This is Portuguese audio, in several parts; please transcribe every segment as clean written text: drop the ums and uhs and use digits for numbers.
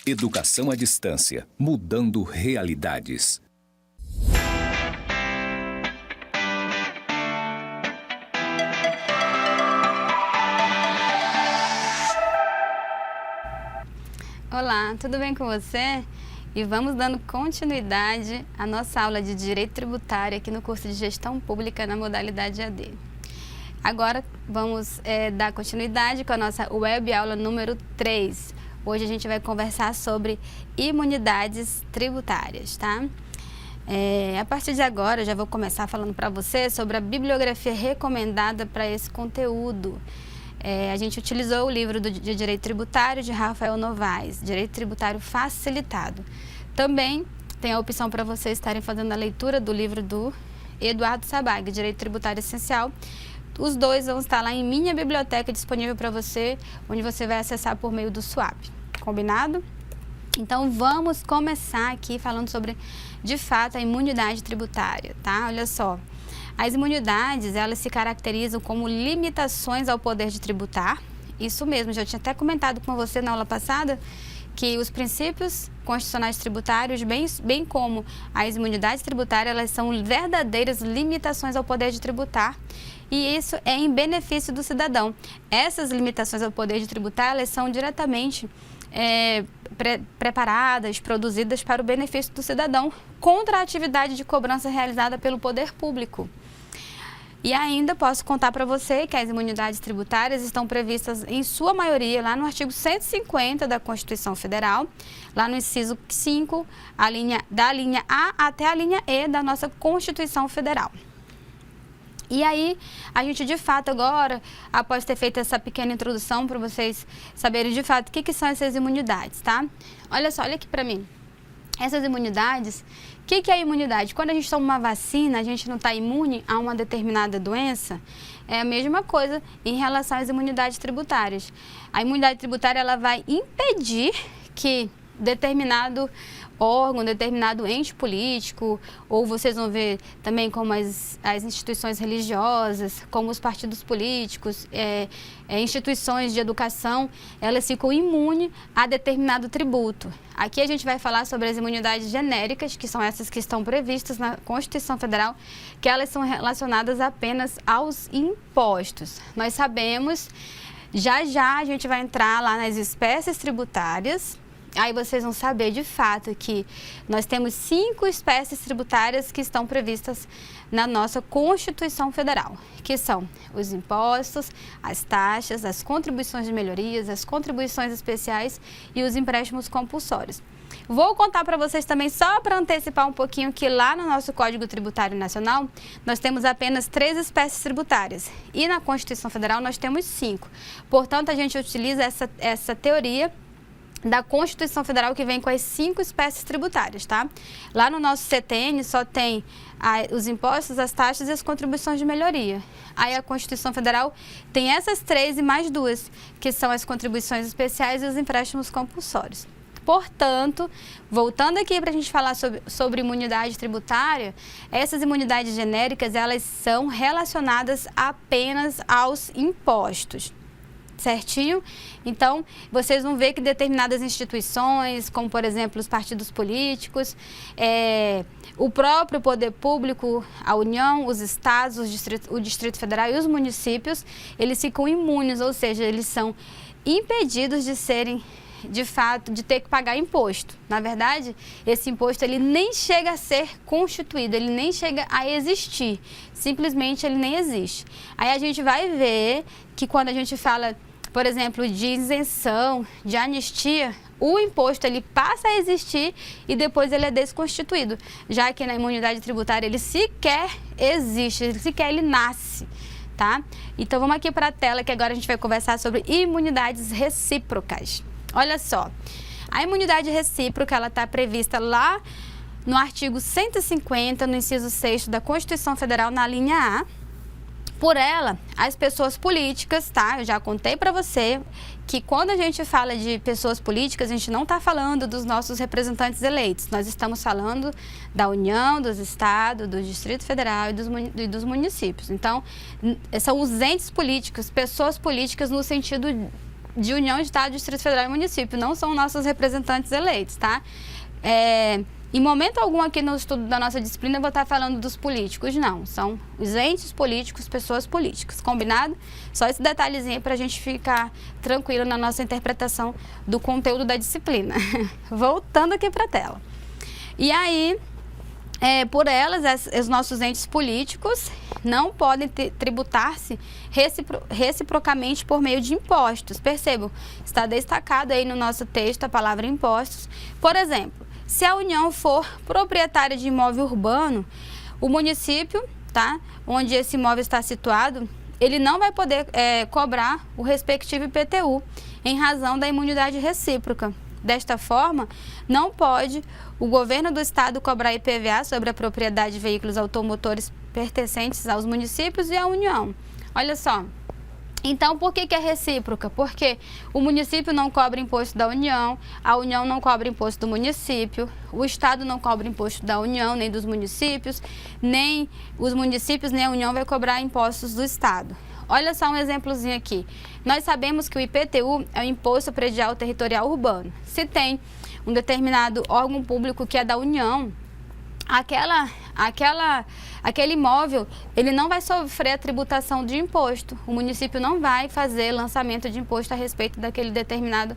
Educação à distância, mudando realidades. Olá, tudo bem com você? E vamos dando continuidade à nossa aula de Direito Tributário aqui no curso de Gestão Pública na modalidade AD. Agora vamos dar continuidade com a nossa web aula número 3. Hoje a gente vai conversar sobre imunidades tributárias, tá? A partir de agora eu já vou começar falando para você sobre a bibliografia recomendada para esse conteúdo. A gente utilizou o livro de Direito Tributário de Rafael Novaes, Direito Tributário Facilitado. Também tem a opção para vocês estarem fazendo a leitura do livro do Eduardo Sabag, Direito Tributário Essencial. Os dois vão estar lá em minha biblioteca disponível para você, onde você vai acessar por meio do SWAP. Combinado? Então vamos começar aqui falando sobre, de fato, a imunidade tributária, tá? Olha só. As imunidades, elas se caracterizam como limitações ao poder de tributar. Isso mesmo, já tinha até comentado com você na aula passada que os princípios constitucionais tributários, bem como as imunidades tributárias, elas são verdadeiras limitações ao poder de tributar. E isso é em benefício do cidadão. Essas limitações ao poder de tributar, elas são diretamente preparadas, produzidas para o benefício do cidadão, contra a atividade de cobrança realizada pelo poder público. E ainda posso contar para você que as imunidades tributárias estão previstas, em sua maioria, lá no artigo 150 da Constituição Federal, lá no inciso 5, da linha A até a linha E da nossa Constituição Federal. E aí, a gente de fato agora, após ter feito essa pequena introdução para vocês saberem de fato o que são essas imunidades, tá? Olha só, olha aqui para mim. Essas imunidades, o que é imunidade? Quando a gente toma uma vacina, a gente não está imune a uma determinada doença, é a mesma coisa em relação às imunidades tributárias. A imunidade tributária, ela vai impedir que determinado órgão, determinado ente político, ou vocês vão ver também como as instituições religiosas, como os partidos políticos, instituições de educação, elas ficam imunes a determinado tributo. Aqui a gente vai falar sobre as imunidades genéricas, que são essas que estão previstas na Constituição Federal, que elas são relacionadas apenas aos impostos. Nós sabemos, já a gente vai entrar lá nas espécies tributárias. Aí vocês vão saber de fato que nós temos 5 espécies tributárias que estão previstas na nossa Constituição Federal, que são os impostos, as taxas, as contribuições de melhorias, as contribuições especiais e os empréstimos compulsórios. Vou contar para vocês também, só para antecipar um pouquinho, que lá no nosso Código Tributário Nacional, nós temos apenas 3 espécies tributárias e na Constituição Federal nós temos 5. Portanto, a gente utiliza essa teoria da Constituição Federal que vem com as 5 espécies tributárias, tá? Lá no nosso CTN só tem os impostos, as taxas e as contribuições de melhoria. Aí a Constituição Federal tem essas 3 e mais 2, que são as contribuições especiais e os empréstimos compulsórios. Portanto, voltando aqui para a gente falar sobre imunidade tributária, essas imunidades genéricas, elas são relacionadas apenas aos impostos. Certinho? Então, vocês vão ver que determinadas instituições, como por exemplo os partidos políticos, o próprio poder público, a União, os estados, o Distrito Federal e os municípios, eles ficam imunes, ou seja, eles são impedidos de serem, de fato, de ter que pagar imposto. Na verdade, esse imposto ele nem chega a ser constituído, ele nem chega a existir, simplesmente ele nem existe. Aí a gente vai ver que quando a gente fala, por exemplo, de isenção, de anistia, o imposto ele passa a existir e depois ele é desconstituído, já que na imunidade tributária ele sequer existe, ele nasce, tá? Então vamos aqui para a tela que agora a gente vai conversar sobre imunidades recíprocas. Olha só, a imunidade recíproca ela está prevista lá no artigo 150, no inciso 6º da Constituição Federal, na linha A. Por ela, as pessoas políticas, tá? Eu já contei para você que quando a gente fala de pessoas políticas, a gente não está falando dos nossos representantes eleitos. Nós estamos falando da União, dos estados, do Distrito Federal e dos municípios. Então, são os entes políticos, pessoas políticas no sentido de União, Estado, Distrito Federal e Município, não são nossos representantes eleitos, tá? Em momento algum aqui no estudo da nossa disciplina eu vou estar falando dos políticos, não. São os entes políticos, pessoas políticas, combinado? Só esse detalhezinho para a gente ficar tranquilo na nossa interpretação do conteúdo da disciplina. Voltando aqui para a tela. E aí, por elas, os nossos entes políticos não podem tributar-se reciprocamente por meio de impostos. Percebam, está destacado aí no nosso texto a palavra impostos. Por exemplo, se a União for proprietária de imóvel urbano, o município, tá, onde esse imóvel está situado, ele não vai poder cobrar o respectivo IPTU em razão da imunidade recíproca. Desta forma, não pode o governo do estado cobrar IPVA sobre a propriedade de veículos automotores pertencentes aos municípios e à União. Olha só. Então, por que é recíproca? Porque o município não cobra imposto da União, a União não cobra imposto do município, o Estado não cobra imposto da União, nem dos municípios, nem os municípios, nem a União vai cobrar impostos do Estado. Olha só um exemplozinho aqui. Nós sabemos que o IPTU é o Imposto Predial Territorial Urbano. Se tem um determinado órgão público que é da União, aquele imóvel, ele não vai sofrer a tributação de imposto. O município não vai fazer lançamento de imposto a respeito daquele determinado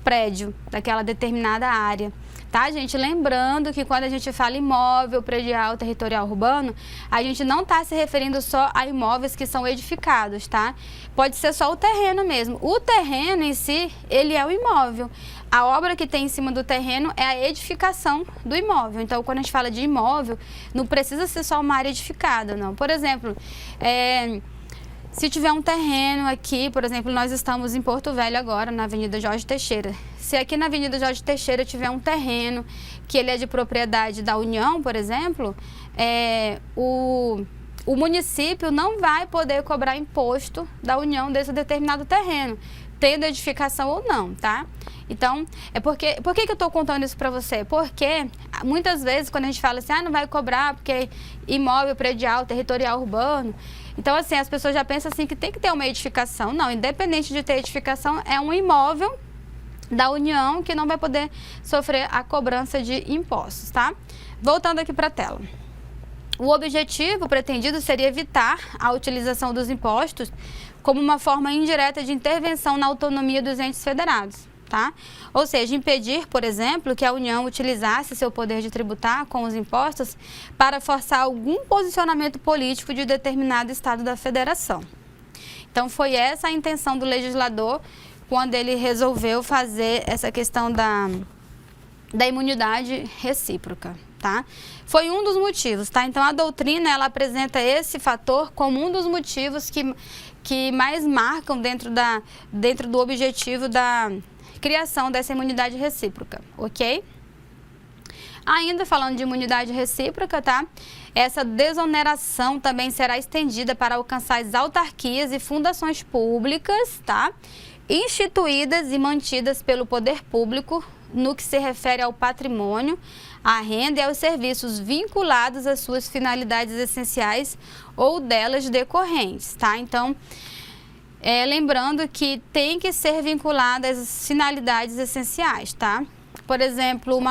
prédio, daquela determinada área. Tá, gente? Lembrando que quando a gente fala imóvel predial territorial urbano, a gente não está se referindo só a imóveis que são edificados, tá? Pode ser só o terreno mesmo. O terreno em si, ele é o imóvel. A obra que tem em cima do terreno é a edificação do imóvel. Então, quando a gente fala de imóvel, não precisa ser só uma área edificada, não. Por exemplo, se tiver um terreno aqui, por exemplo, nós estamos em Porto Velho agora, na Avenida Jorge Teixeira. Se aqui na Avenida Jorge Teixeira tiver um terreno que ele é de propriedade da União, por exemplo, o município não vai poder cobrar imposto da União desse determinado terreno, tendo edificação ou não, tá? Então, por que eu estou contando isso para você? Porque muitas vezes quando a gente fala assim, não vai cobrar porque imóvel predial, territorial urbano, então assim, as pessoas já pensam assim que tem que ter uma edificação. Não, independente de ter edificação, é um imóvel da União que não vai poder sofrer a cobrança de impostos, tá? Voltando aqui para a tela. O objetivo pretendido seria evitar a utilização dos impostos como uma forma indireta de intervenção na autonomia dos entes federados, tá? Ou seja, impedir, por exemplo, que a União utilizasse seu poder de tributar com os impostos para forçar algum posicionamento político de determinado estado da federação. Então, foi essa a intenção do legislador quando ele resolveu fazer essa questão da imunidade recíproca, tá? Foi um dos motivos, tá? Então, a doutrina, ela apresenta esse fator como um dos motivos que mais marcam dentro do objetivo da criação dessa imunidade recíproca, ok? Ainda falando de imunidade recíproca, tá? Essa desoneração também será estendida para alcançar as autarquias e fundações públicas, tá? Instituídas e mantidas pelo poder público no que se refere ao patrimônio, à renda e aos serviços vinculados às suas finalidades essenciais ou delas decorrentes, tá? Então, lembrando que tem que ser vinculada às finalidades essenciais, tá? Por exemplo,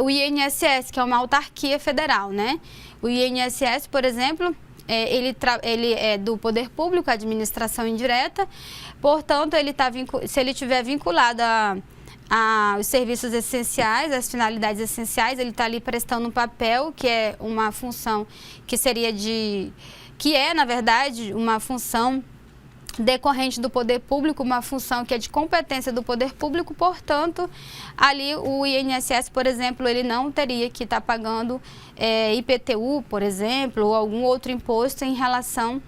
o INSS, que é uma autarquia federal, né? O INSS, por exemplo, ele é do poder público, administração indireta, portanto, se ele estiver vinculado aos serviços essenciais, às finalidades essenciais, ele está ali prestando um papel, que é uma função na verdade, uma função decorrente do poder público, uma função que é de competência do poder público, portanto, ali o INSS, por exemplo, ele não teria que estar pagando IPTU, por exemplo, ou algum outro imposto em relação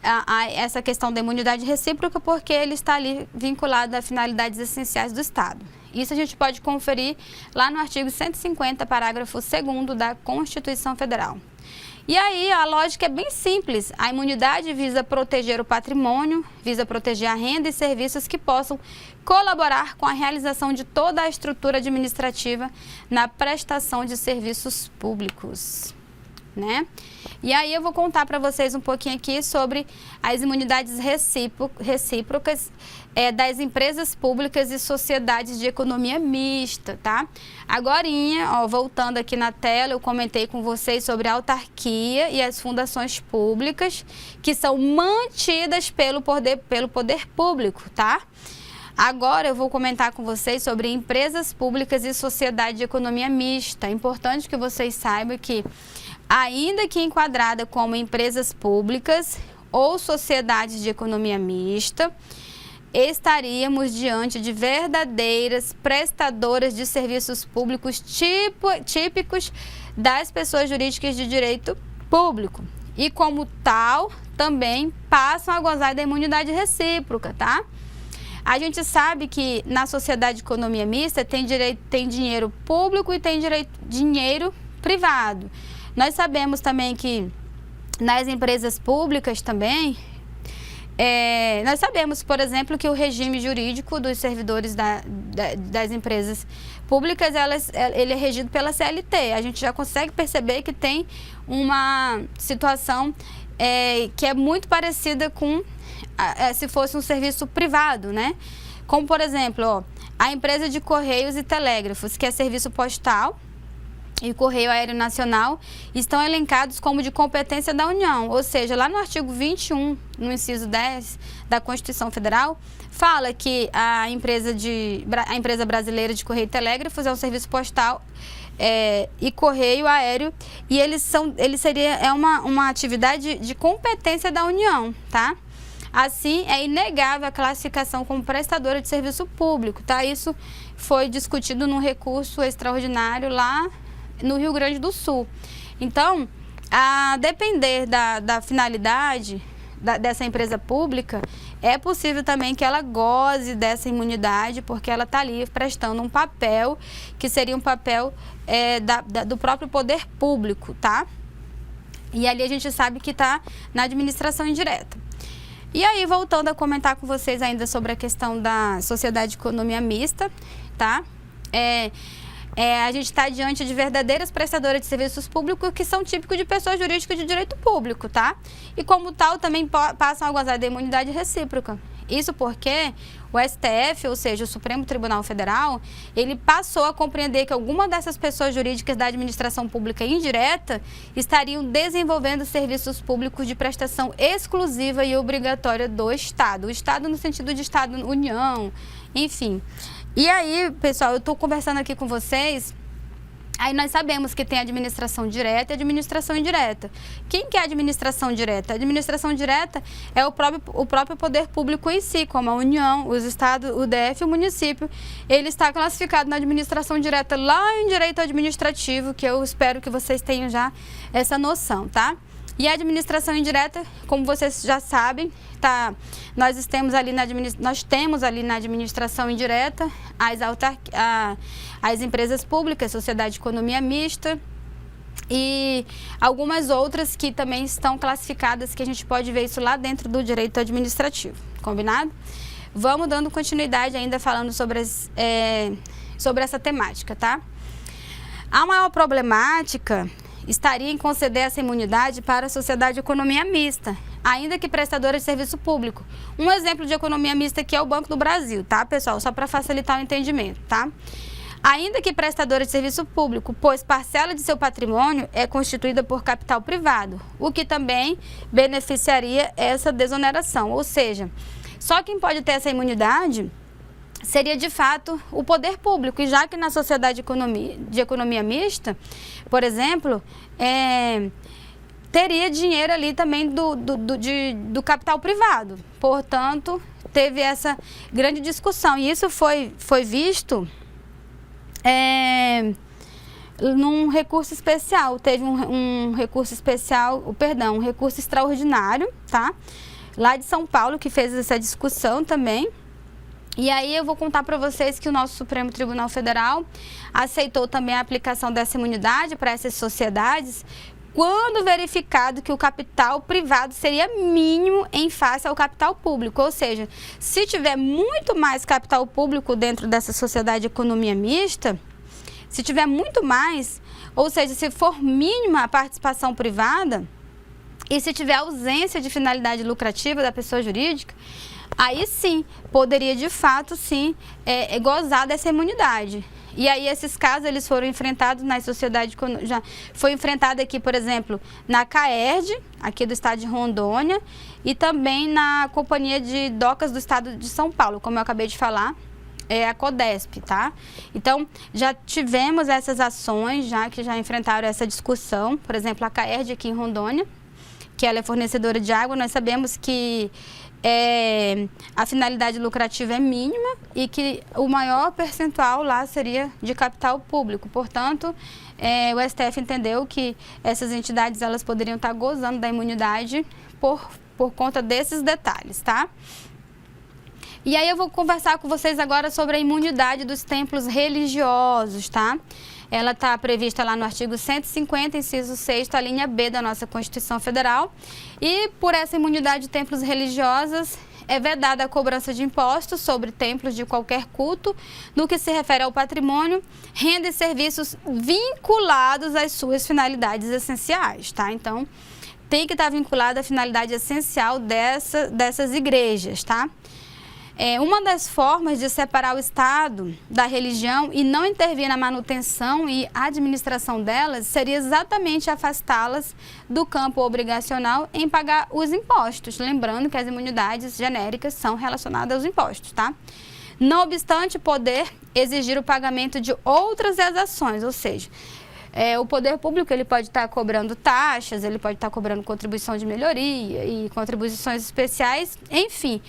a essa questão da imunidade recíproca, porque ele está ali vinculado a finalidades essenciais do Estado. Isso a gente pode conferir lá no artigo 150, parágrafo 2º da Constituição Federal. E aí a lógica é bem simples. A imunidade visa proteger o patrimônio, visa proteger a renda e serviços que possam colaborar com a realização de toda a estrutura administrativa na prestação de serviços públicos. né? E aí eu vou contar para vocês um pouquinho aqui sobre as imunidades recíprocas das empresas públicas e sociedades de economia mista, tá? Agorinha, ó, voltando aqui na tela, eu comentei com vocês sobre a autarquia e as fundações públicas que são mantidas pelo poder público, tá? Agora eu vou comentar com vocês sobre empresas públicas e sociedade de economia mista. É importante que vocês saibam que, ainda que enquadrada como empresas públicas ou sociedades de economia mista, estaríamos diante de verdadeiras prestadoras de serviços públicos típicos das pessoas jurídicas de direito público. E como tal, também passam a gozar da imunidade recíproca, tá? A gente sabe que na sociedade de economia mista tem dinheiro público e tem dinheiro privado. Nós sabemos também que nas empresas públicas também, nós sabemos, por exemplo, que o regime jurídico dos servidores das empresas públicas, ele é regido pela CLT. A gente já consegue perceber que tem uma situação que é muito parecida com se fosse um serviço privado, né? Como, por exemplo, ó, a empresa de Correios e Telégrafos, que é serviço postal, e Correio Aéreo Nacional, estão elencados como de competência da União. Ou seja, lá no artigo 21, no inciso 10 da Constituição Federal, fala que a empresa brasileira de Correio e Telégrafos é um serviço postal e Correio Aéreo, e é uma atividade de competência da União, tá? Assim, é inegável a classificação como prestadora de serviço público, tá? Isso foi discutido num recurso extraordinário lá no Rio Grande do Sul. Então, a depender da finalidade dessa empresa pública, é possível também que ela goze dessa imunidade, porque ela está ali prestando um papel que seria um papel do próprio poder público, tá? E ali a gente sabe que está na administração indireta. E aí, voltando a comentar com vocês ainda sobre a questão da sociedade de economia mista, tá? A gente está diante de verdadeiras prestadoras de serviços públicos que são típicos de pessoas jurídicas de direito público, tá? E como tal, também passam a gozar da imunidade recíproca. Isso porque o STF, ou seja, o Supremo Tribunal Federal, ele passou a compreender que alguma dessas pessoas jurídicas da administração pública indireta estariam desenvolvendo serviços públicos de prestação exclusiva e obrigatória do Estado. O Estado no sentido de Estado-União, enfim. E aí, pessoal, eu estou conversando aqui com vocês. Aí nós sabemos que tem administração direta e administração indireta. Quem que é a administração direta? A administração direta é o próprio poder público em si, como a União, os estados, o DF e o município. Ele está classificado na administração direta lá em direito administrativo, que eu espero que vocês tenham já essa noção, tá? E a administração indireta, como vocês já sabem, nós temos ali na administração indireta as empresas públicas, sociedade de economia mista e algumas outras que também estão classificadas, que a gente pode ver isso lá dentro do direito administrativo, combinado? Vamos dando continuidade ainda falando sobre essa temática, tá? A maior problemática estaria em conceder essa imunidade para a sociedade de economia mista, ainda que prestadora de serviço público. Um exemplo de economia mista aqui é o Banco do Brasil, tá, pessoal? Só para facilitar o entendimento, tá? Ainda que prestadora de serviço público, pois parcela de seu patrimônio é constituída por capital privado, o que também beneficiaria essa desoneração. Ou seja, só quem pode ter essa imunidade seria de fato o poder público, e já que na sociedade de economia mista, por exemplo, teria dinheiro ali também do capital privado. Portanto, teve essa grande discussão, e isso foi visto num recurso especial. Teve um recurso especial, um recurso extraordinário, tá? Lá de São Paulo, que fez essa discussão também. E aí eu vou contar para vocês que o nosso Supremo Tribunal Federal aceitou também a aplicação dessa imunidade para essas sociedades, quando verificado que o capital privado seria mínimo em face ao capital público. Ou seja, se tiver muito mais capital público dentro dessa sociedade de economia mista, se tiver muito mais, Ou seja, se for mínima a participação privada e se tiver ausência de finalidade lucrativa da pessoa jurídica, aí sim, poderia de fato sim gozar dessa imunidade. E aí esses casos eles foram enfrentados na sociedade, já foi enfrentado aqui, por exemplo, na CAERD, aqui do estado de Rondônia, e também na Companhia de Docas do estado de São Paulo, como eu acabei de falar, a CODESP, tá? Então, já tivemos essas ações, que já enfrentaram essa discussão, por exemplo, a CAERD aqui em Rondônia, que ela é fornecedora de água, nós sabemos que a finalidade lucrativa é mínima e que o maior percentual lá seria de capital público. Portanto, o STF entendeu que essas entidades elas poderiam estar gozando da imunidade por conta desses detalhes, tá? E aí eu vou conversar com vocês agora sobre a imunidade dos templos religiosos, tá? Ela está prevista lá no artigo 150, inciso 6º, a linha B da nossa Constituição Federal. E por essa imunidade de templos religiosos, é vedada a cobrança de impostos sobre templos de qualquer culto, no que se refere ao patrimônio, renda e serviços vinculados às suas finalidades essenciais, tá? Então, tem que estar vinculado à finalidade essencial dessas igrejas, tá? Uma das formas de separar o Estado da religião e não intervir na manutenção e administração delas seria exatamente afastá-las do campo obrigacional em pagar os impostos. Lembrando que as imunidades genéricas são relacionadas aos impostos, tá? Não obstante, poder exigir o pagamento de outras exações, ou seja, o poder público ele pode estar cobrando taxas, ele pode estar cobrando contribuição de melhoria e contribuições especiais, enfim,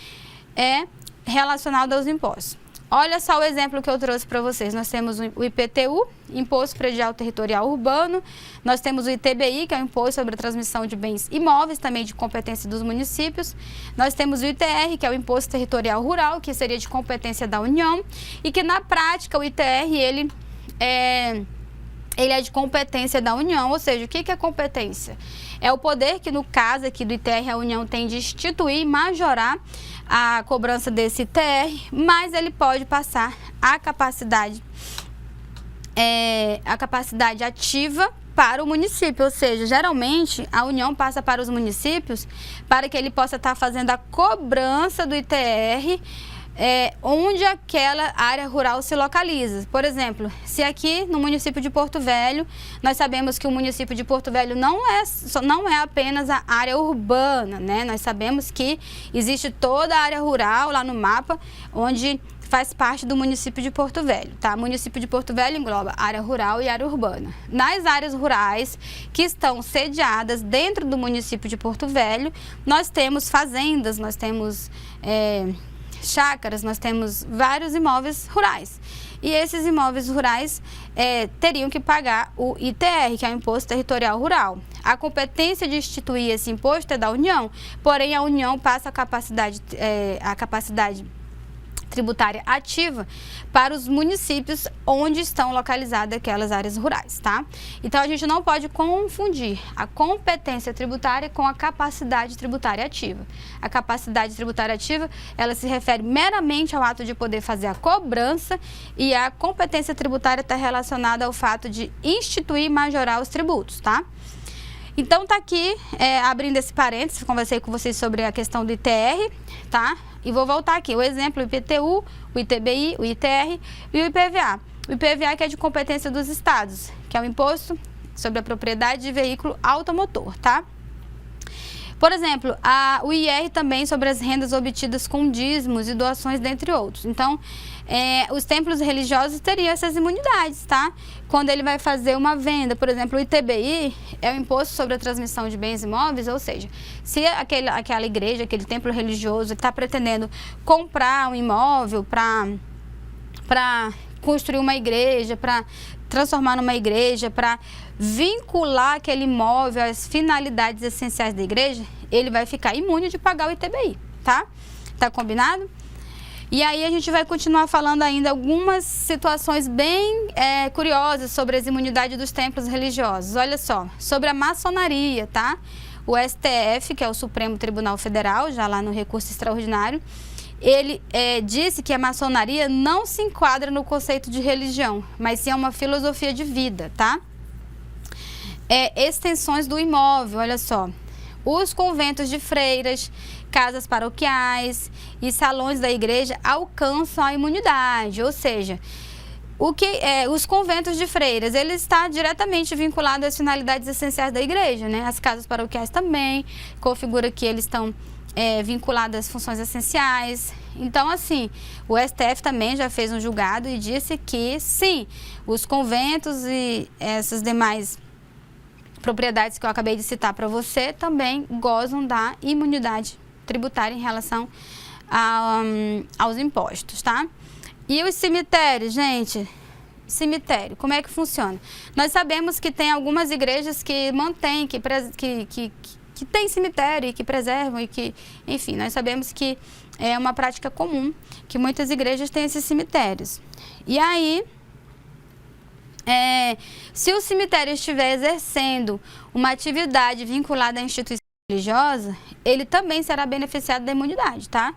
relacionado aos impostos. Olha só o exemplo que eu trouxe para vocês. Nós temos o IPTU, Imposto Predial Territorial Urbano, nós temos o ITBI, que é o Imposto sobre a Transmissão de Bens Imóveis, também de competência dos municípios. Nós temos o ITR, que é o Imposto Territorial Rural, que seria de competência da União, e que na prática o ITR, ele é de competência da União, ou seja, o que é competência? É o poder que, no caso aqui do ITR, a União tem de instituir e majorar a cobrança desse ITR, mas ele pode passar a capacidade ativa para o município, ou seja, geralmente a União passa para os municípios para que ele possa estar fazendo a cobrança do ITR onde aquela área rural se localiza. Por exemplo, se aqui no município de Porto Velho, nós sabemos que o município de Porto Velho não é apenas a área urbana, né? Nós sabemos que existe toda a área rural lá no mapa, onde faz parte do município de Porto Velho, tá? O município de Porto Velho engloba área rural e área urbana. Nas áreas rurais que estão sediadas dentro do município de Porto Velho, nós temos fazendas, nós temos chácaras, nós temos vários imóveis rurais. E esses imóveis rurais teriam que pagar o ITR, que é o Imposto Territorial Rural. A competência de instituir esse imposto é da União, porém a União passa a capacidade tributária ativa para os municípios onde estão localizadas aquelas áreas rurais, tá? Então, a gente não pode confundir a competência tributária com a capacidade tributária ativa. A capacidade tributária ativa, ela se refere meramente ao ato de poder fazer a cobrança e a competência tributária está relacionada ao fato de instituir e majorar os tributos, tá? Então, tá aqui, abrindo esse parênteses, conversei com vocês sobre a questão do ITR, tá? E vou voltar aqui, o exemplo, o IPTU, o ITBI, o ITR e o IPVA. O IPVA que é de competência dos estados, que é o Imposto sobre a Propriedade de Veículo Automotor, tá? Por exemplo, o IR também sobre as rendas obtidas com dízimos e doações, dentre outros. Então, os templos religiosos teriam essas imunidades, tá? Quando ele vai fazer uma venda, por exemplo, o ITBI é o Imposto sobre a Transmissão de Bens Imóveis, ou seja, se aquela igreja, aquele templo religioso está pretendendo comprar um imóvel para construir uma igreja, para transformar numa igreja, para vincular aquele imóvel às finalidades essenciais da igreja, ele vai ficar imune de pagar o ITBI, tá? Tá combinado? E aí a gente vai continuar falando ainda algumas situações bem curiosas sobre as imunidades dos templos religiosos. Olha só, sobre a maçonaria, tá? O STF, que é o Supremo Tribunal Federal, já lá no recurso extraordinário, ele disse que a maçonaria não se enquadra no conceito de religião, mas sim é uma filosofia de vida, tá? extensões do imóvel, olha só. Os conventos de freiras, casas paroquiais e salões da igreja alcançam a imunidade, ou seja, os conventos de freiras, ele está diretamente vinculado às finalidades essenciais da igreja, né? As casas paroquiais também, configura que eles estão vinculados às funções essenciais. Então, assim, o STF também já fez um julgado e disse que, sim, os conventos e essas demais propriedades que eu acabei de citar para você também gozam da imunidade tributária em relação aos impostos, tá? E os cemitérios, gente, cemitério, como é que funciona? Nós sabemos que tem algumas igrejas que mantêm, que tem cemitério e que preservam e que, enfim, nós sabemos que é uma prática comum, que muitas igrejas têm esses cemitérios. E aí, se o cemitério estiver exercendo uma atividade vinculada à instituição religiosa, ele também será beneficiado da imunidade, tá?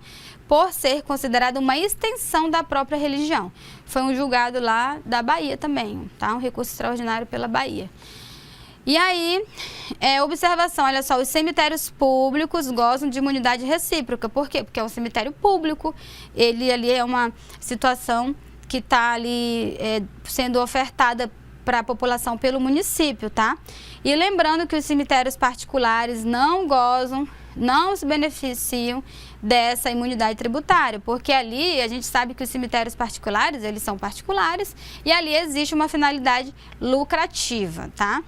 Por ser considerado uma extensão da própria religião. Foi um julgado lá da Bahia também, tá? Um recurso extraordinário pela Bahia. E aí, observação, olha só, os cemitérios públicos gozam de imunidade recíproca. Por quê? Porque é um cemitério público, ele ali é uma situação que está ali sendo ofertada para a população pelo município, tá? E lembrando que os cemitérios particulares não gozam, não se beneficiam dessa imunidade tributária, porque ali a gente sabe que os cemitérios particulares, eles são particulares e ali existe uma finalidade lucrativa, tá?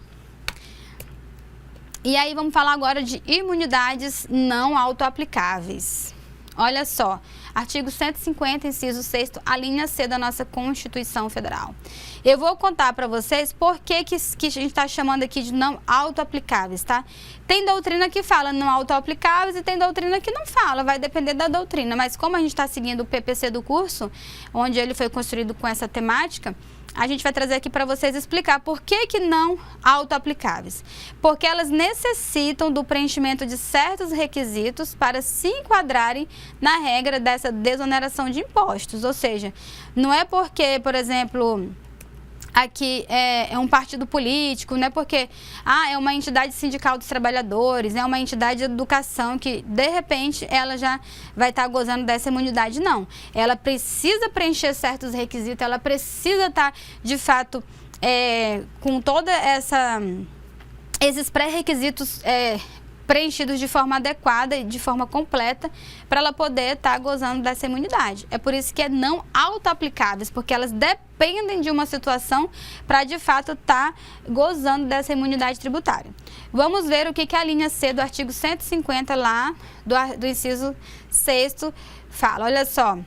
E aí vamos falar agora de imunidades não autoaplicáveis. Olha só, artigo 150, inciso 6º, a linha C da nossa Constituição Federal. Eu vou contar para vocês por que a gente está chamando aqui de não autoaplicáveis, tá? Tem doutrina que fala não autoaplicáveis e tem doutrina que não fala, vai depender da doutrina. Mas como a gente está seguindo o PPC do curso, onde ele foi construído com essa temática, a gente vai trazer aqui para vocês explicar por que não autoaplicáveis. Porque elas necessitam do preenchimento de certos requisitos para se enquadrarem na regra dessa desoneração de impostos. Ou seja, não é porque, por exemplo, aqui é um partido político, não é porque é uma entidade sindical dos trabalhadores, é uma entidade de educação que, de repente, ela já vai estar gozando dessa imunidade, não. Ela precisa preencher certos requisitos, ela precisa estar, de fato, com toda esses pré-requisitos preenchidos de forma adequada e de forma completa para ela poder estar gozando dessa imunidade. É por isso que é não autoaplicáveis, porque elas dependem de uma situação para de fato estar gozando dessa imunidade tributária. Vamos ver o que a linha C do artigo 150 lá do inciso 6º fala. Olha só.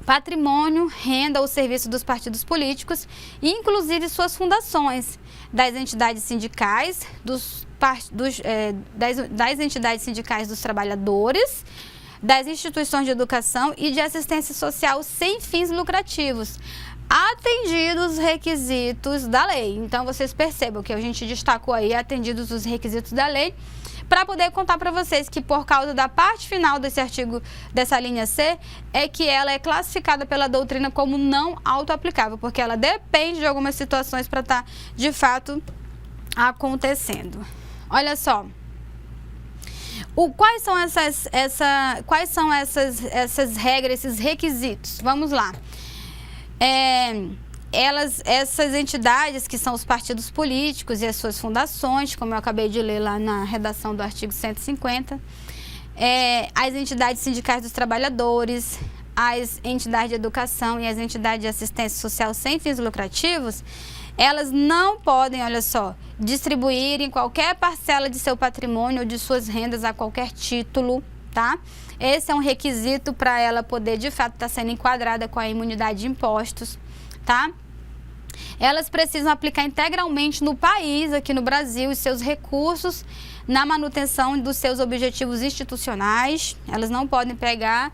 Patrimônio, renda ou serviço dos partidos políticos, inclusive suas fundações, das entidades sindicais, das entidades sindicais dos trabalhadores, das instituições de educação e de assistência social sem fins lucrativos, atendidos os requisitos da lei. Então, vocês percebam que a gente destacou aí atendidos os requisitos da lei, para poder contar para vocês que por causa da parte final desse artigo, dessa linha C, é que ela é classificada pela doutrina como não autoaplicável, porque ela depende de algumas situações para estar, de fato, acontecendo. Olha só, quais são essas regras, esses requisitos? Vamos lá. Essas entidades que são os partidos políticos e as suas fundações, como eu acabei de ler lá na redação do artigo 150, as entidades sindicais dos trabalhadores, as entidades de educação e as entidades de assistência social sem fins lucrativos, elas não podem, olha só, distribuir em qualquer parcela de seu patrimônio ou de suas rendas a qualquer título, tá? Esse é um requisito para ela poder, de fato, estar sendo enquadrada com a imunidade de impostos, tá? Elas precisam aplicar integralmente no país, aqui no Brasil, os seus recursos na manutenção dos seus objetivos institucionais. Elas não podem pegar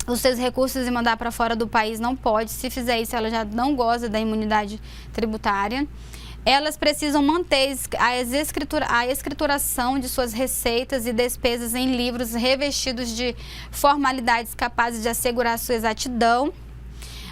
os seus recursos e mandar para fora do país, não pode. Se fizer isso, ela já não goza da imunidade tributária. Elas precisam manter a escrituração de suas receitas e despesas em livros revestidos de formalidades capazes de assegurar sua exatidão.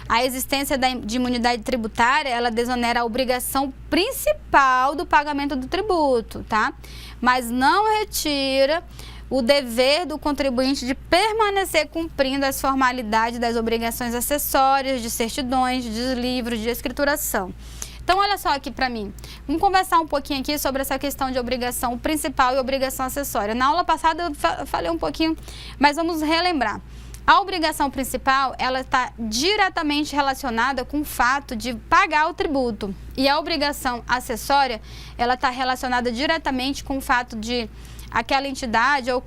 a existência de imunidade tributária, ela desonera a obrigação principal do pagamento do tributo, tá? Mas não retira o dever do contribuinte de permanecer cumprindo as formalidades das obrigações acessórias, de certidões, de livros, de escrituração. Então, olha só aqui para mim. Vamos conversar um pouquinho aqui sobre essa questão de obrigação principal e obrigação acessória. Na aula passada eu falei um pouquinho, mas vamos relembrar. A obrigação principal, ela está diretamente relacionada com o fato de pagar o tributo. E a obrigação acessória, ela está relacionada diretamente com o fato de aquela entidade ou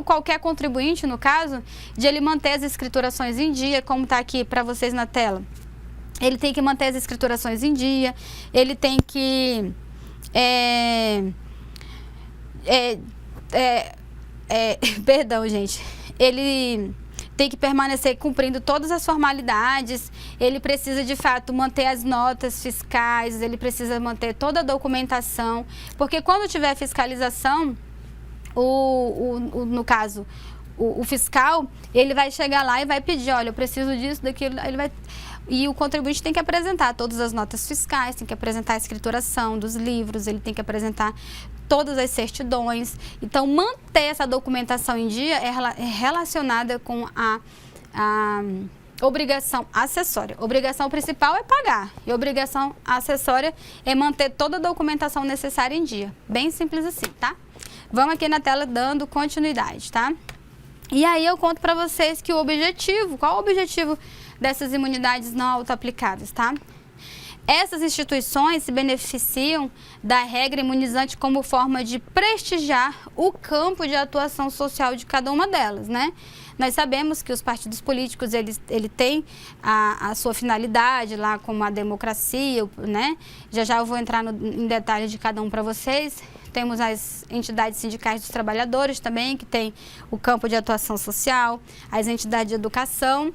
qualquer contribuinte, no caso, de ele manter as escriturações em dia, como está aqui para vocês na tela. Ele tem que manter as escriturações em dia, ele tem que perdão, gente, ele tem que permanecer cumprindo todas as formalidades, ele precisa de fato manter as notas fiscais, ele precisa manter toda a documentação, porque quando tiver fiscalização, no caso, o fiscal, ele vai chegar lá e vai pedir, olha, eu preciso disso, daquilo, ele vai... E o contribuinte tem que apresentar todas as notas fiscais, tem que apresentar a escrituração dos livros, ele tem que apresentar todas as certidões. Então, manter essa documentação em dia é relacionada com a obrigação acessória. Obrigação principal é pagar e obrigação acessória é manter toda a documentação necessária em dia. Bem simples assim, tá? Vamos aqui na tela dando continuidade, tá? E aí eu conto para vocês que qual o objetivo dessas imunidades não autoaplicadas, tá? Essas instituições se beneficiam da regra imunizante como forma de prestigiar o campo de atuação social de cada uma delas, né? Nós sabemos que os partidos políticos, ele têm a sua finalidade lá, como a democracia, né? Já eu vou entrar em detalhes de cada um para vocês. Temos as entidades sindicais dos trabalhadores também, que tem o campo de atuação social, as entidades de educação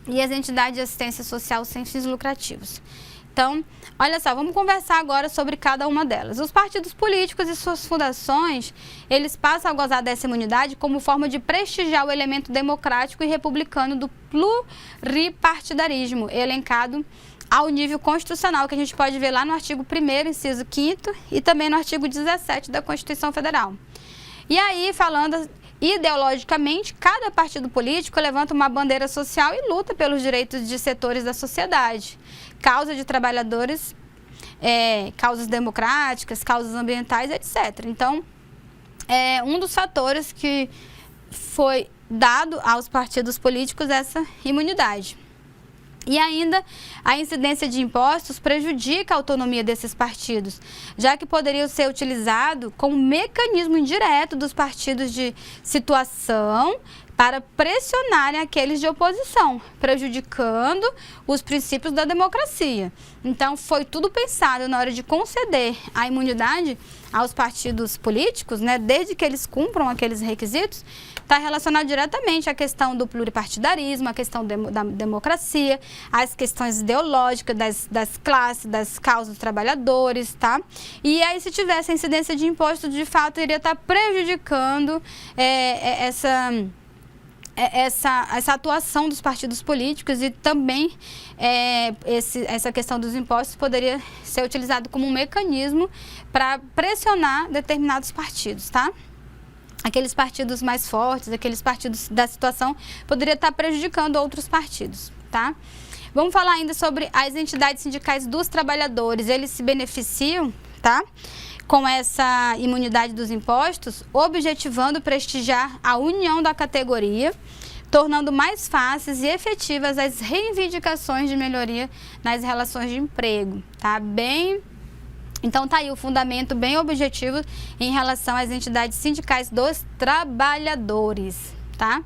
e as entidades de assistência social sem fins lucrativos. Então, olha só, vamos conversar agora sobre cada uma delas. Os partidos políticos e suas fundações, eles passam a gozar dessa imunidade como forma de prestigiar o elemento democrático e republicano do pluripartidarismo, elencado ao nível constitucional, que a gente pode ver lá no artigo 1º, inciso 5º, e também no artigo 17 da Constituição Federal. E aí, falando ideologicamente, cada partido político levanta uma bandeira social e luta pelos direitos de setores da sociedade, causa de trabalhadores, causas democráticas, causas ambientais, etc. Então, um dos fatores que foi dado aos partidos políticos essa imunidade. E ainda, a incidência de impostos prejudica a autonomia desses partidos, já que poderiam ser utilizados como mecanismo indireto dos partidos de situação para pressionarem aqueles de oposição, prejudicando os princípios da democracia. Então, foi tudo pensado na hora de conceder a imunidade aos partidos políticos, né, desde que eles cumpram aqueles requisitos, está relacionado diretamente à questão do pluripartidarismo, à questão da democracia, às questões ideológicas das classes, das causas dos trabalhadores, tá? E aí, se tivesse a incidência de imposto, de fato, iria estar prejudicando essa atuação dos partidos políticos, e também essa questão dos impostos poderia ser utilizado como um mecanismo para pressionar determinados partidos, tá? Aqueles partidos mais fortes, aqueles partidos da situação, poderia estar prejudicando outros partidos, tá? Vamos falar ainda sobre as entidades sindicais dos trabalhadores. Eles se beneficiam, tá, com essa imunidade dos impostos, objetivando prestigiar a união da categoria, tornando mais fáceis e efetivas as reivindicações de melhoria nas relações de emprego, tá? Então, tá aí o fundamento bem objetivo em relação às entidades sindicais dos trabalhadores, tá?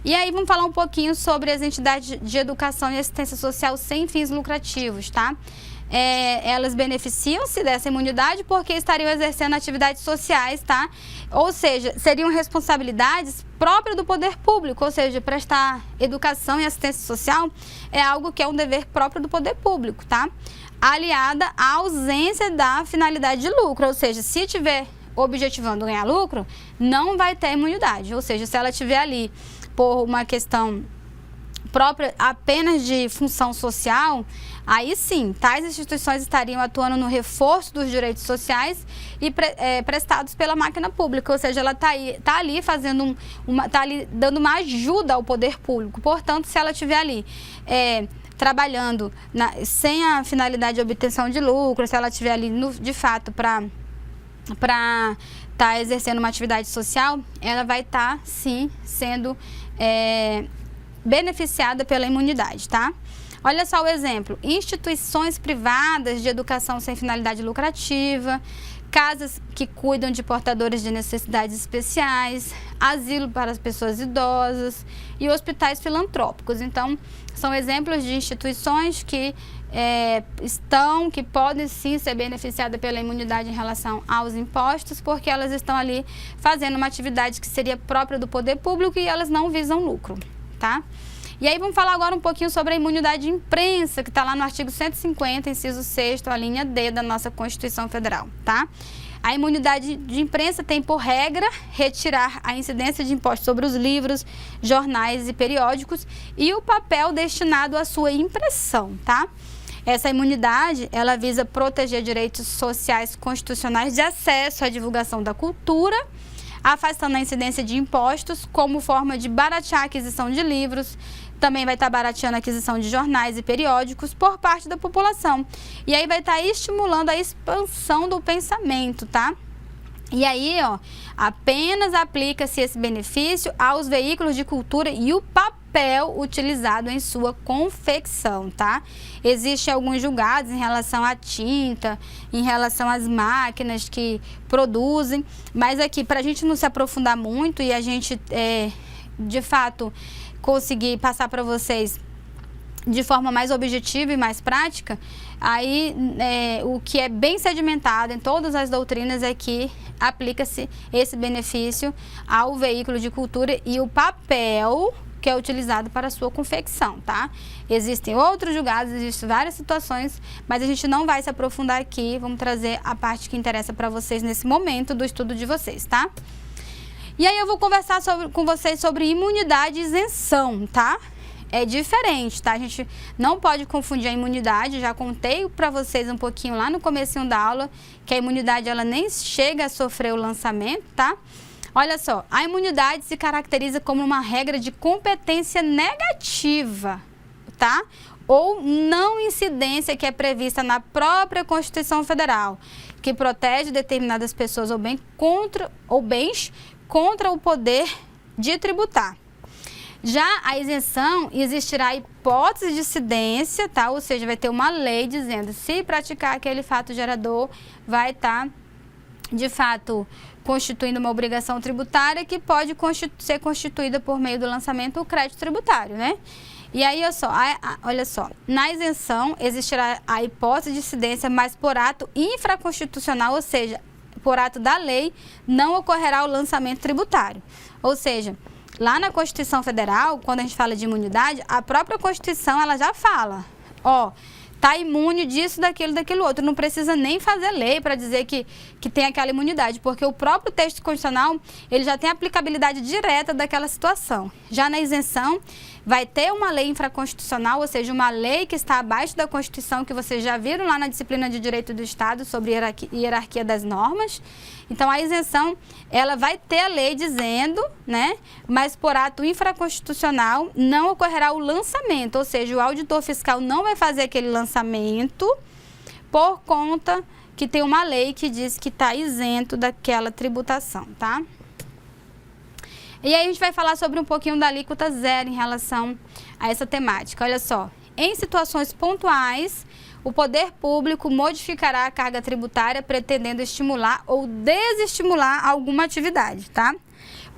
E aí, vamos falar um pouquinho sobre as entidades de educação e assistência social sem fins lucrativos, tá? Elas beneficiam-se dessa imunidade porque estariam exercendo atividades sociais, tá? Ou seja, seriam responsabilidades próprias do poder público, ou seja, prestar educação e assistência social é algo que é um dever próprio do poder público, tá? Aliada à ausência da finalidade de lucro, ou seja, se tiver objetivando ganhar lucro, não vai ter imunidade, ou seja, se ela estiver ali por uma questão, própria apenas de função social, aí sim, tais instituições estariam atuando no reforço dos direitos sociais e prestados pela máquina pública, ou seja, ela tá ali fazendo tá ali dando uma ajuda ao poder público. Portanto, se ela estiver ali trabalhando sem a finalidade de obtenção de lucro, se ela estiver ali de fato para estar exercendo uma atividade social, ela vai estar sim sendo beneficiada pela imunidade, tá? Olha só o exemplo: instituições privadas de educação sem finalidade lucrativa, casas que cuidam de portadores de necessidades especiais, asilo para as pessoas idosas e hospitais filantrópicos. Então, são exemplos de instituições que que podem sim ser beneficiadas pela imunidade em relação aos impostos, porque elas estão ali fazendo uma atividade que seria própria do poder público e elas não visam lucro, tá? E aí vamos falar agora um pouquinho sobre a imunidade de imprensa, que está lá no artigo 150, inciso 6º, a linha D da nossa Constituição Federal, tá? A imunidade de imprensa tem por regra retirar a incidência de impostos sobre os livros, jornais e periódicos e o papel destinado à sua impressão, tá? Essa imunidade, ela visa proteger direitos sociais constitucionais de acesso à divulgação da cultura, afastando a incidência de impostos como forma de baratear a aquisição de livros. Também vai estar barateando a aquisição de jornais e periódicos por parte da população. E aí vai estar estimulando a expansão do pensamento, tá? E aí, ó, apenas aplica-se esse benefício aos veículos de cultura e o papel utilizado em sua confecção, tá? Existem alguns julgados em relação à tinta, em relação às máquinas que produzem, mas aqui, para a gente não se aprofundar muito e a gente, de fato, conseguir passar para vocês de forma mais objetiva e mais prática, aí o que é bem sedimentado em todas as doutrinas é que aplica-se esse benefício ao veículo de cultura e o papel que é utilizado para a sua confecção, tá? Existem outros julgados, existem várias situações, mas a gente não vai se aprofundar aqui, vamos trazer a parte que interessa para vocês nesse momento do estudo de vocês, tá? E aí eu vou conversar com vocês sobre imunidade e isenção, tá? É diferente, tá? A gente não pode confundir a imunidade, já contei para vocês um pouquinho lá no comecinho da aula, que a imunidade ela nem chega a sofrer o lançamento, tá? Olha só, a imunidade se caracteriza como uma regra de competência negativa, tá? Ou não incidência que é prevista na própria Constituição Federal, que protege determinadas pessoas ou bens contra o poder de tributar. Já a isenção, existirá a hipótese de incidência, tá? Ou seja, vai ter uma lei dizendo se praticar aquele fato gerador, vai estar, de fato, constituindo uma obrigação tributária que pode ser constituída por meio do lançamento do crédito tributário, né? E aí, olha só, na isenção existirá a hipótese de incidência, mas por ato infraconstitucional, ou seja, por ato da lei, não ocorrerá o lançamento tributário. Ou seja, lá na Constituição Federal, quando a gente fala de imunidade, a própria Constituição ela já fala, ó, tá imune disso, daquilo outro. Não precisa nem fazer lei para dizer que tem aquela imunidade, porque o próprio texto constitucional, ele já tem aplicabilidade direta daquela situação. Já na isenção, vai ter uma lei infraconstitucional, ou seja, uma lei que está abaixo da Constituição, que vocês já viram lá na disciplina de Direito do Estado sobre hierarquia das normas. Então, a isenção, ela vai ter a lei dizendo, né, mas por ato infraconstitucional não ocorrerá o lançamento, ou seja, o auditor fiscal não vai fazer aquele lançamento por conta que tem uma lei que diz que está isento daquela tributação, tá? E aí a gente vai falar sobre um pouquinho da alíquota zero em relação a essa temática. Olha só, em situações pontuais, o poder público modificará a carga tributária pretendendo estimular ou desestimular alguma atividade, tá?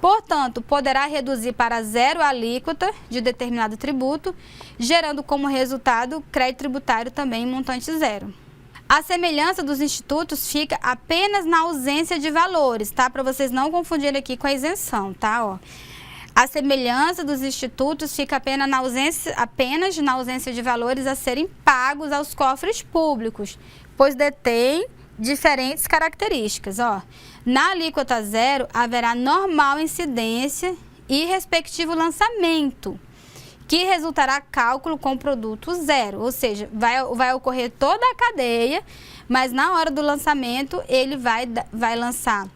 Portanto, poderá reduzir para zero a alíquota de determinado tributo, gerando como resultado crédito tributário também em montante zero. A semelhança dos institutos fica apenas na ausência de valores, tá? Para vocês não confundirem aqui com a isenção, tá? Ó. A semelhança dos institutos fica apenas na ausência de valores a serem pagos aos cofres públicos, pois detém diferentes características. Ó. Na alíquota zero, haverá normal incidência e respectivo lançamento, que resultará cálculo com produto zero, ou seja, vai ocorrer toda a cadeia, mas na hora do lançamento ele vai lançar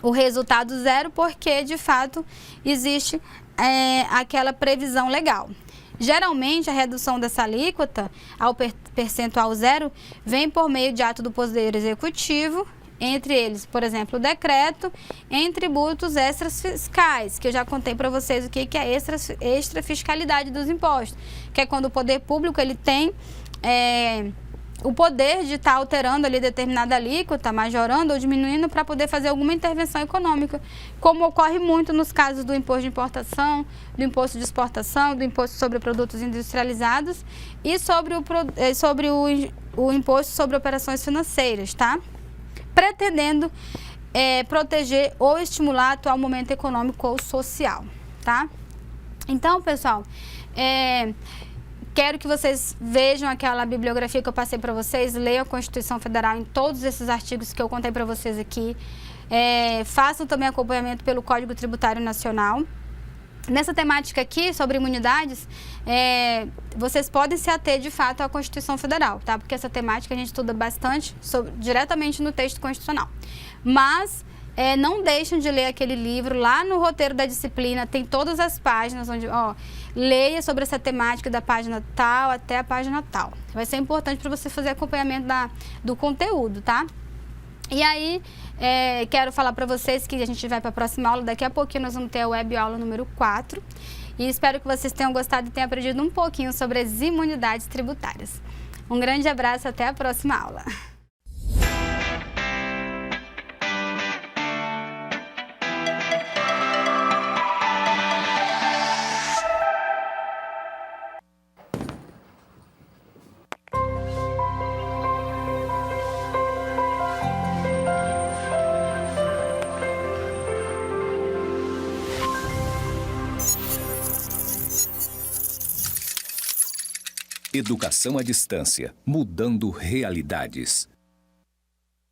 o resultado zero porque, de fato, existe aquela previsão legal. Geralmente, a redução dessa alíquota ao percentual zero vem por meio de ato do Poder Executivo, entre eles, por exemplo, o decreto em tributos extras fiscais, que eu já contei para vocês o que é extra fiscalidade dos impostos, que é quando o poder público ele tem o poder de estar alterando ali determinada alíquota, majorando ou diminuindo para poder fazer alguma intervenção econômica, como ocorre muito nos casos do imposto de importação, do imposto de exportação, do imposto sobre produtos industrializados e sobre o imposto sobre operações financeiras, tá? Pretendendo proteger ou estimular o atual momento econômico ou social, tá? Então, pessoal, quero que vocês vejam aquela bibliografia que eu passei para vocês, leiam a Constituição Federal em todos esses artigos que eu contei para vocês aqui, façam também acompanhamento pelo Código Tributário Nacional. Nessa temática aqui, sobre imunidades, vocês podem se ater de fato à Constituição Federal, tá? Porque essa temática a gente estuda bastante diretamente no texto constitucional. Mas não deixem de ler aquele livro, lá no roteiro da disciplina tem todas as páginas, onde, leia sobre essa temática da página tal até a página tal. Vai ser importante para você fazer acompanhamento do conteúdo, tá? E aí, quero falar para vocês que a gente vai para a próxima aula. Daqui a pouquinho nós vamos ter a web aula número 4. E espero que vocês tenham gostado e tenham aprendido um pouquinho sobre as imunidades tributárias. Um grande abraço, até a próxima aula. Educação à distância, mudando realidades.